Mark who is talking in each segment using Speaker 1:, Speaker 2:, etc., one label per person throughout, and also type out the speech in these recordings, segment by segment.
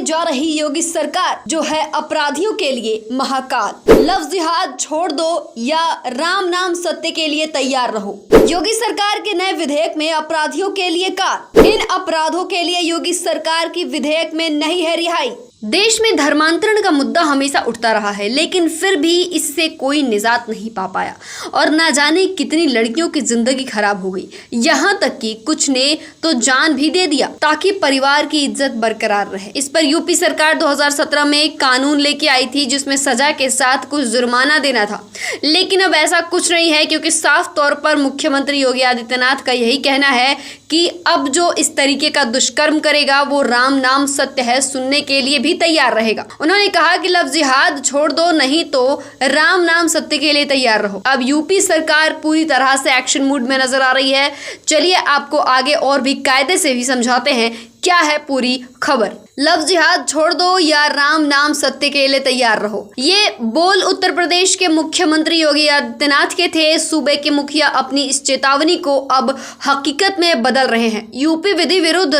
Speaker 1: जा रही योगी सरकार जो है अपराधियों के लिए महाकाल। लफ्ज जिहाद छोड़ दो या राम नाम सत्य के लिए तैयार रहो। योगी सरकार के नए विधेयक में अपराधियों के लिए काल। इन अपराधों के लिए योगी सरकार की विधेयक में नहीं है रिहाई। देश में धर्मांतरण का मुद्दा हमेशा उठता रहा है, लेकिन फिर भी इससे कोई निजात नहीं पा पाया और ना जाने कितनी लड़कियों की जिंदगी खराब हो गई। यहाँ तक कि कुछ ने तो जान भी दे दिया ताकि परिवार की इज्जत बरकरार रहे। इस पर यूपी सरकार 2017 में एक कानून लेके आई थी जिसमें सजा के साथ कुछ जुर्माना देना था, लेकिन अब ऐसा कुछ नहीं है क्योंकि साफ तौर पर मुख्यमंत्री योगी आदित्यनाथ का यही कहना है कि अब जो इस तरीके का दुष्कर्म करेगा वो राम नाम सत्य है सुनने के लिए भी तैयार रहेगा। उन्होंने कहा कि लफ्ज जिहाद छोड़ दो, नहीं तो राम नाम सत्य के लिए तैयार रहो। अब यूपी सरकार पूरी तरह से एक्शन मूड में नजर आ रही है। चलिए आपको आगे और भी कायदे से भी समझाते हैं क्या है पूरी खबर। लफ्ज जिहाद छोड़ दो या राम नाम सत्य के लिए तैयार रहो, ये बोल उत्तर प्रदेश के मुख्यमंत्री योगी आदित्यनाथ के थे। सूबे के मुखिया अपनी इस चेतावनी को अब हकीकत में बदल रहे हैं। यूपी विधि विरुद्ध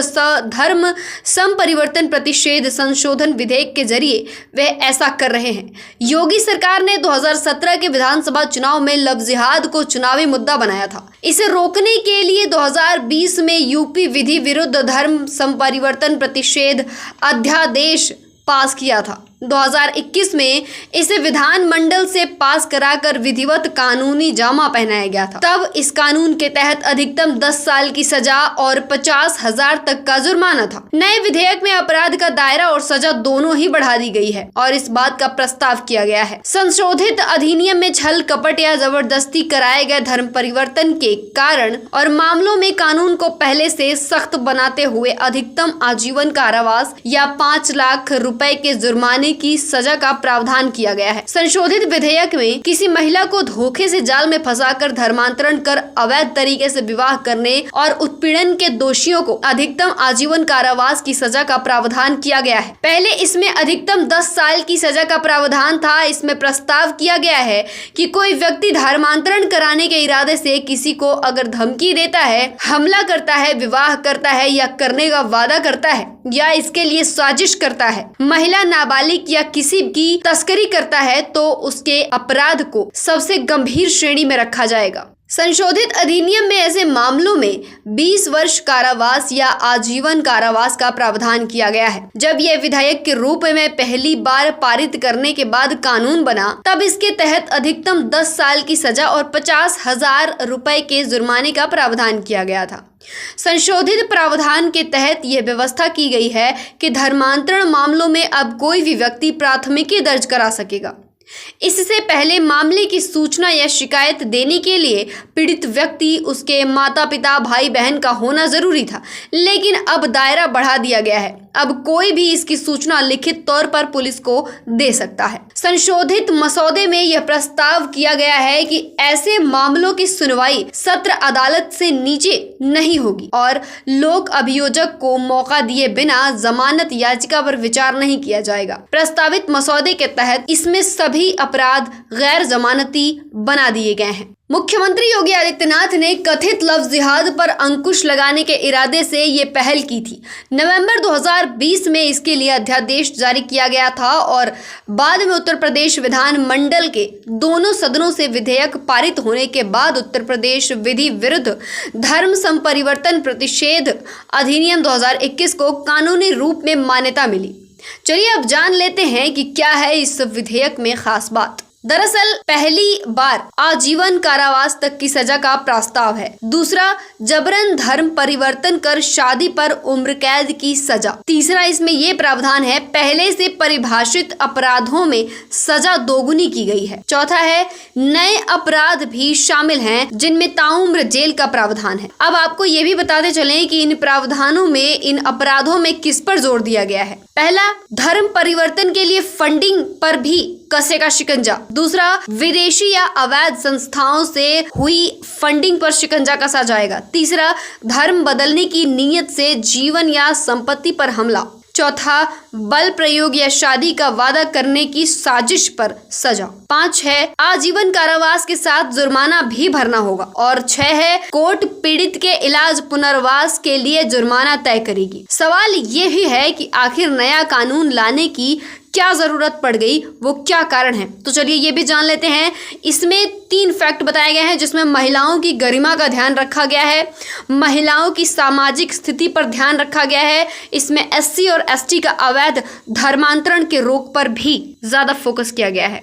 Speaker 1: धर्म संपरिवर्तन प्रतिषेध संशोधन विधेयक के जरिए वे ऐसा कर रहे हैं। योगी सरकार ने 2017 के विधानसभा चुनाव में लफ्ज जिहाद को चुनावी मुद्दा बनाया था। इसे रोकने के लिए 2020 में यूपी विधि विरुद्ध धर्म संपरिवर्तन प्रतिषेध अध्यादेश पास किया था। 2021 में इसे विधानमंडल से पास कराकर विधिवत कानूनी जामा पहनाया गया था। तब इस कानून के तहत अधिकतम 10 साल की सजा और 50,000 तक का जुर्माना था। नए विधेयक में अपराध का दायरा और सजा दोनों ही बढ़ा दी गई है और इस बात का प्रस्ताव किया गया है। संशोधित अधिनियम में छल कपट या जबरदस्ती कराए गए धर्म परिवर्तन के कारण और मामलों में कानून को पहले से सख्त बनाते हुए अधिकतम आजीवन कारावास या 5 लाख रुपए के जुर्माने की सजा का प्रावधान किया गया है। संशोधित विधेयक में किसी महिला को धोखे से जाल में फंसाकर धर्मांतरण कर अवैध तरीके से विवाह करने और उत्पीड़न के दोषियों को अधिकतम आजीवन कारावास की सजा का प्रावधान किया गया है। पहले इसमें अधिकतम 10 साल की सजा का प्रावधान था। इसमें प्रस्ताव किया गया है कि कोई व्यक्ति धर्मांतरण कराने के इरादे से किसी को अगर धमकी देता है, हमला करता है, विवाह करता है या करने का वादा करता है या इसके लिए साजिश करता है, महिला नाबालिग या किसी की तस्करी करता है तो उसके अपराध को सबसे गंभीर श्रेणी में रखा जाएगा। संशोधित अधिनियम में ऐसे मामलों में 20 वर्ष कारावास या आजीवन कारावास का प्रावधान किया गया है। जब यह विधेयक के रूप में पहली बार पारित करने के बाद कानून बना तब इसके तहत अधिकतम 10 साल की सजा और 50,000 रुपए के जुर्माने का प्रावधान किया गया था। संशोधित प्रावधान के तहत यह व्यवस्था की गई है कि धर्मांतरण मामलों में अब कोई भी व्यक्ति प्राथमिकी दर्ज करा सकेगा। इससे पहले मामले की सूचना या शिकायत देने के लिए पीड़ित व्यक्ति, उसके माता पिता, भाई बहन का होना जरूरी था, लेकिन अब दायरा बढ़ा दिया गया है। अब कोई भी इसकी सूचना लिखित तौर पर पुलिस को दे सकता है। संशोधित मसौदे में यह प्रस्ताव किया गया है कि ऐसे मामलों की सुनवाई सत्र अदालत से नीचे नहीं होगी और लोक अभियोजक को मौका दिए बिना जमानत याचिका पर विचार नहीं किया जाएगा। प्रस्तावित मसौदे के तहत इसमें सभी अपराध गैर जमानती बना दिए गए हैं। मुख्यमंत्री योगी आदित्यनाथ ने कथित लफ्ज जिहाद पर अंकुश लगाने के इरादे से ये पहल की थी। नवंबर 2020 में इसके लिए अध्यादेश जारी किया गया था और बाद में उत्तर प्रदेश विधानमंडल के दोनों सदनों से विधेयक पारित होने के बाद उत्तर प्रदेश विधि विरुद्ध धर्म संपरिवर्तन प्रतिषेध अधिनियम 2021 को कानूनी रूप में मान्यता मिली। चलिए अब जान लेते हैं कि क्या है इस विधेयक में खास बात। दरअसल पहली बार आजीवन कारावास तक की सजा का प्रस्ताव है। दूसरा, जबरन धर्म परिवर्तन कर शादी पर उम्र कैद की सजा। तीसरा, इसमें यह प्रावधान है पहले से परिभाषित अपराधों में सजा दोगुनी की गई है। चौथा है, नए अपराध भी शामिल हैं जिनमें ताउम्र जेल का प्रावधान है। अब आपको ये भी बताते चलें कि इन प्रावधानों में, इन अपराधों में किस पर जोर दिया गया है। पहला, धर्म परिवर्तन के लिए फंडिंग पर भी कसेगा शिकंजा। दूसरा, विदेशी या अवैध संस्थाओं से हुई फंडिंग पर शिकंजा कसा जाएगा। तीसरा, धर्म बदलने की नीयत से जीवन या संपत्ति पर हमला। चौथा, बल प्रयोग या शादी का वादा करने की साजिश पर सजा। 5 है आजीवन कारावास के साथ जुर्माना भी भरना होगा। और 6 है कोर्ट पीड़ित के इलाज पुनर्वास के लिए जुर्माना तय करेगी। सवाल ये ही है कि आखिर नया कानून लाने की क्या जरूरत पड़ गई, वो क्या कारण है। तो चलिए ये भी जान लेते हैं। इसमें 3 फैक्ट बताए गए हैं जिसमें महिलाओं की गरिमा का ध्यान रखा गया है, महिलाओं की सामाजिक स्थिति पर ध्यान रखा गया है, इसमें SC और ST का अवैध धर्मांतरण के रोक पर भी ज्यादा फोकस किया गया है।